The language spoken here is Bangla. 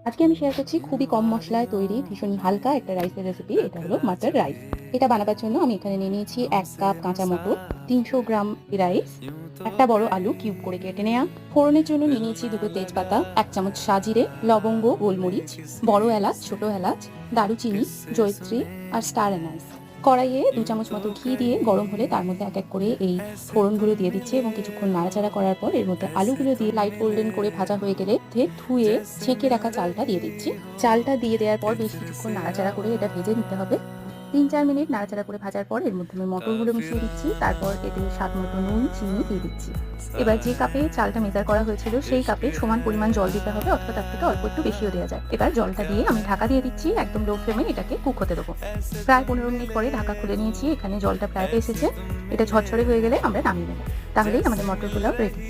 আজকে আমি শেয়ার করছি খুবই কম মশলায় তৈরি ভীষণই হালকা একটা রাইসের রেসিপি। এটা হলো মাটার রাইস। এটা বানাবার জন্য আমি এখানে নিয়ে নিয়েছি 1 কাপ কাঁচা মটর, 300 গ্রাম রাইস, একটা বড় আলু কিউব করে কেটে নেওয়া। ফোড়নের জন্য নিয়ে নিয়েছি 2টো তেজপাতা, 1 চামচ সাজিরে, লবঙ্গ, গোলমরিচ, বড় এলাচ, ছোট এলাচ, দারুচিনি, জয়িত্রী আর স্টার এনাইস। কড়াইয়ে 2 চামচ মতো ঘি দিয়ে গরম হলে তার মধ্যে এক এক করে এই ফোড়নগুলো দিয়ে দিচ্ছি এবং কিছুক্ষণ নাড়াচাড়া করার পর এর মধ্যে আলুগুলো দিয়ে লাইট গোল্ডেন করে ভাজা হয়ে গেলে ধুয়ে ছেঁকে রাখা চালটা দিয়ে দিচ্ছি। চালটা দিয়ে দেওয়ার পর বেশ কিছুক্ষণ নাড়াচাড়া করে এটা ভেজে নিতে হবে। 3-4 মিনিট নাড়াচাড়া করে ভাজার পর এর মধ্যে আমি মটরগুলো মিশিয়ে দিচ্ছি। তারপর এতে স্বাদ মতো নুন, চিনি দিয়ে দিচ্ছি। এবার যে কাপে চালটা মেজার করা হয়েছিল সেই কাপে সমান পরিমাণ জল দিতে হবে, অথবা তার থেকে অল্প একটু বেশিও দেওয়া যায়। এবার জলটা দিয়ে আমি ঢাকা দিয়ে দিচ্ছি, একদম লো ফ্লেমে এটাকে কুক হতে দেবো। প্রায় 15 মিনিট পরে ঢাকা খুলে নিয়েছি। এখানে জলটা প্রায় এসেছে। এটা ঝরঝরে হয়ে গেলে আমরা নামিয়ে নেব। তাহলেই আমাদের মটর পোলাও রেডি।